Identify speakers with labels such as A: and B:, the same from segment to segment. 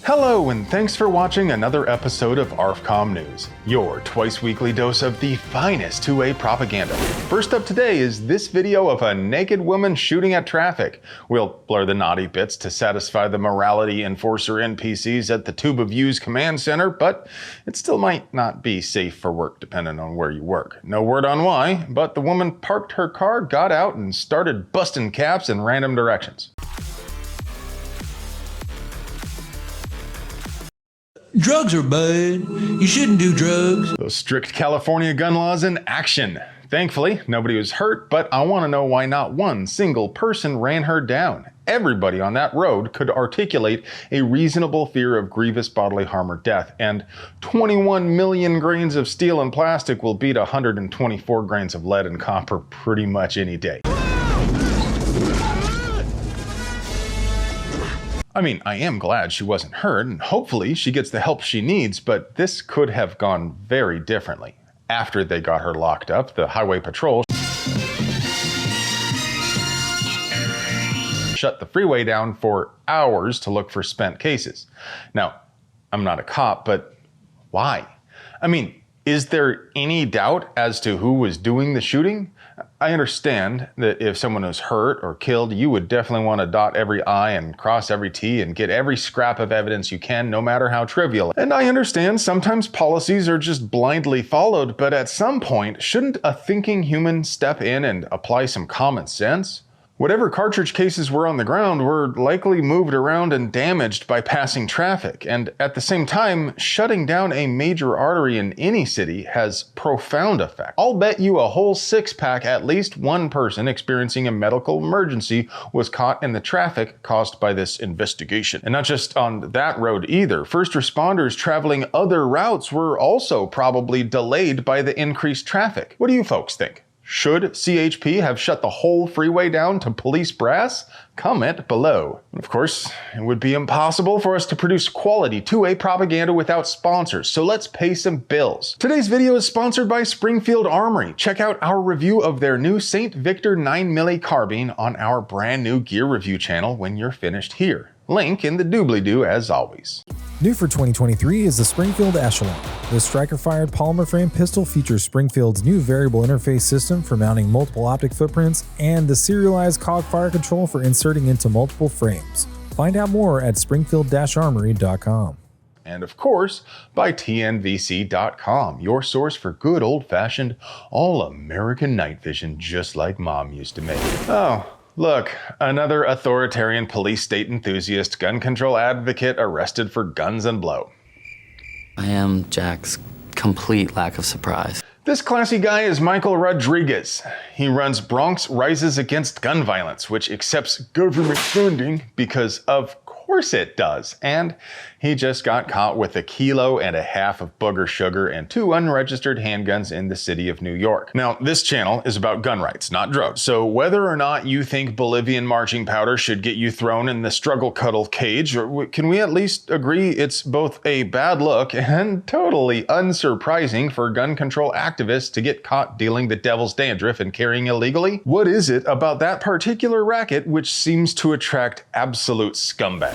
A: Hello, and thanks for watching another episode of ARFCOM News, your twice-weekly dose of the finest 2A propaganda. First up today is this video of a naked woman shooting at traffic. We'll blur the naughty bits to satisfy the morality enforcer NPCs at the Tube of U's command center, but it still might not be safe for work depending on where you work. No word on why, but the woman parked her car, got out, and started busting caps in random directions.
B: Drugs are bad. You shouldn't do drugs.
A: Those strict California gun laws in action. Thankfully, nobody was hurt, but I want to know why not one single person ran her down. Everybody on that road could articulate a reasonable fear of grievous bodily harm or death, and 21 million grains of steel and plastic will beat 124 grains of lead and copper pretty much any day. I mean, I am glad she wasn't hurt, and hopefully she gets the help she needs, but this could have gone very differently. After they got her locked up, the highway patrol shut the freeway down for hours to look for spent cases. Now, I'm not a cop, but why? I mean, is there any doubt as to who was doing the shooting? I understand that if someone was hurt or killed, you would definitely want to dot every I and cross every T and get every scrap of evidence you can, no matter how trivial. And I understand sometimes policies are just blindly followed, but at some point, shouldn't a thinking human step in and apply some common sense? Whatever cartridge cases were on the ground were likely moved around and damaged by passing traffic, and at the same time, shutting down a major artery in any city has profound effect. I'll bet you a whole six-pack at least one person experiencing a medical emergency was caught in the traffic caused by this investigation. And not just on that road either. First responders traveling other routes were also probably delayed by the increased traffic. What do you folks think? Should CHP have shut the whole freeway down to police brass? Comment below. Of course, it would be impossible for us to produce quality 2A propaganda without sponsors, so let's pay some bills. Today's video is sponsored by Springfield Armory. Check out our review of their new St. Victor 9mm carbine on our brand new gear review channel when you're finished here. Link in the doobly-doo as always.
C: New for 2023 is the Springfield Echelon. The striker-fired polymer frame pistol features Springfield's new variable interface system for mounting multiple optic footprints and the serialized cog fire control for inserting into multiple frames. Find out more at springfield-armory.com.
A: And of course, by tnvc.com, your source for good old-fashioned, all-American night vision just like Mom used to make. Oh. Look, another authoritarian police state enthusiast, gun control advocate arrested for guns and blow.
D: I am Jack's complete lack of surprise.
A: This classy guy is Michael Rodriguez. He runs Bronx Rises Against Gun Violence, which accepts government funding because of course it does. And he just got caught with 1.5 kilos of booger sugar and 2 unregistered handguns in the city of New York. Now, this channel is about gun rights, not drugs. So whether or not you think Bolivian marching powder should get you thrown in the struggle cuddle cage, or can we at least agree it's both a bad look and totally unsurprising for gun control activists to get caught dealing the devil's dandruff and carrying illegally? What is it about that particular racket which seems to attract absolute scumbags?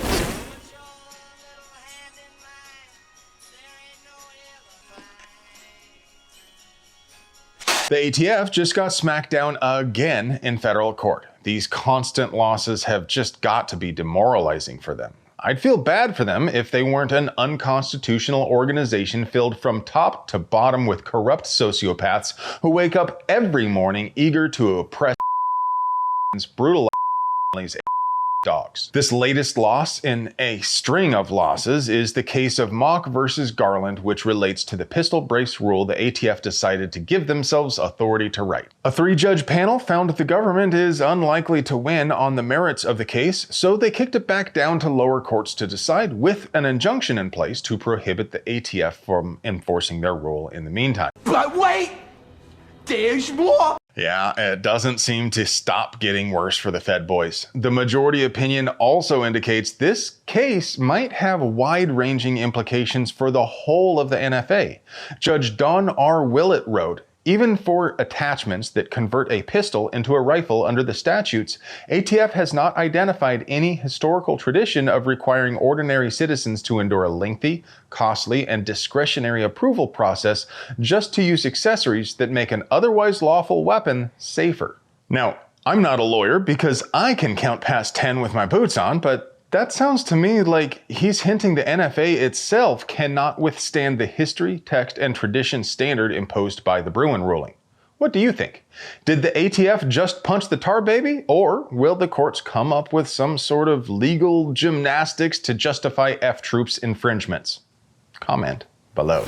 A: The ATF just got smacked down again in federal court. These constant losses have just got to be demoralizing for them. I'd feel bad for them if they weren't an unconstitutional organization filled from top to bottom with corrupt sociopaths who wake up every morning eager to oppress brutal dogs. This latest loss in a string of losses is the case of Mock versus Garland, which relates to the pistol brace rule the ATF decided to give themselves authority to write. A 3-judge panel found the government is unlikely to win on the merits of the case, so they kicked it back down to lower courts to decide, with an injunction in place to prohibit the ATF from enforcing their rule in the meantime.
B: But wait! There's more!
A: Yeah, it doesn't seem to stop getting worse for the Fed boys. The majority opinion also indicates this case might have wide-ranging implications for the whole of the NFA. Judge Don R. Willett wrote, Even for attachments that convert a pistol into a rifle under the statutes, ATF has not identified any historical tradition of requiring ordinary citizens to endure a lengthy, costly, and discretionary approval process just to use accessories that make an otherwise lawful weapon safer. Now, I'm not a lawyer because I can count past 10 with my boots on, but that sounds to me like he's hinting the NFA itself cannot withstand the history, text, and tradition standard imposed by the Bruin ruling. What do you think? Did the ATF just punch the tar baby? Or will the courts come up with some sort of legal gymnastics to justify F-Troops infringements? Comment below.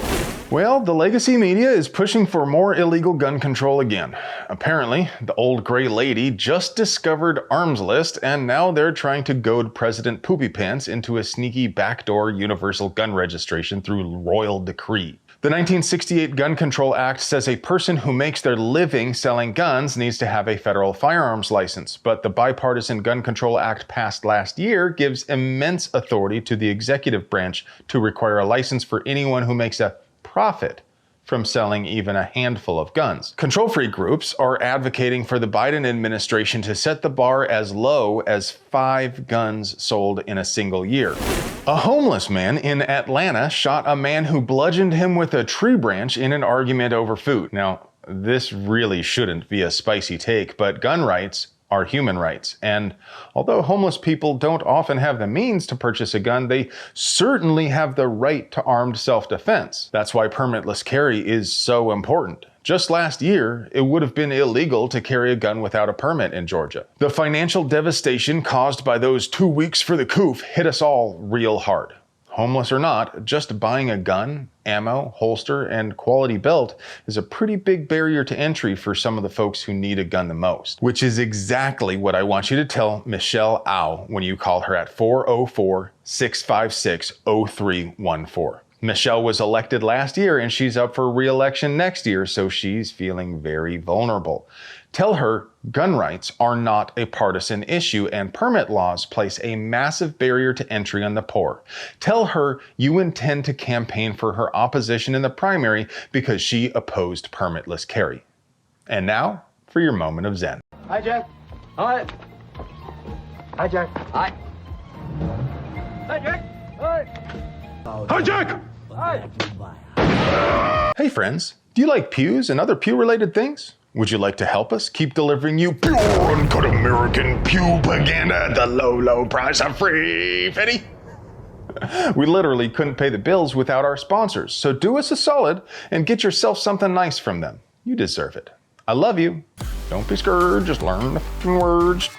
A: Well, the legacy media is pushing for more illegal gun control again. Apparently, the old gray lady just discovered arms list, and now they're trying to goad President Poopy Pants into a sneaky backdoor universal gun registration through royal decree. The 1968 Gun Control Act says a person who makes their living selling guns needs to have a federal firearms license, but the Bipartisan Gun Control Act passed last year gives immense authority to the executive branch to require a license for anyone who makes a profit from selling even a handful of guns. Control freak groups are advocating for the Biden administration to set the bar as low as 5 guns sold in a single year. A homeless man in Atlanta shot a man who bludgeoned him with a tree branch in an argument over food. Now, this really shouldn't be a spicy take, but gun rights are human rights. And although homeless people don't often have the means to purchase a gun, they certainly have the right to armed self-defense. That's why permitless carry is so important. Just last year, it would have been illegal to carry a gun without a permit in Georgia. The financial devastation caused by those 2 weeks for the coof hit us all real hard. Homeless or not, just buying a gun, ammo, holster, and quality belt is a pretty big barrier to entry for some of the folks who need a gun the most. Which is exactly what I want you to tell Michelle Au when you call her at 404-656-0314. Michelle was elected last year and she's up for re-election next year, so she's feeling very vulnerable. Tell her gun rights are not a partisan issue and permit laws place a massive barrier to entry on the poor. Tell her you intend to campaign for her opposition in the primary because she opposed permitless carry. And now for your moment of zen.
E: Hi, Jack. Hi. Hi, Jack. Hi. Hi, Jack. Hi.
A: Hi, Jack!
E: Hi.
A: Hey friends, do you like pews and other pew-related things? Would you like to help us keep delivering you pure, uncut American pew-paganda at the low, low price of free fitty? We literally couldn't pay the bills without our sponsors, so do us a solid and get yourself something nice from them. You deserve it. I love you. Don't be scared, just learn the words.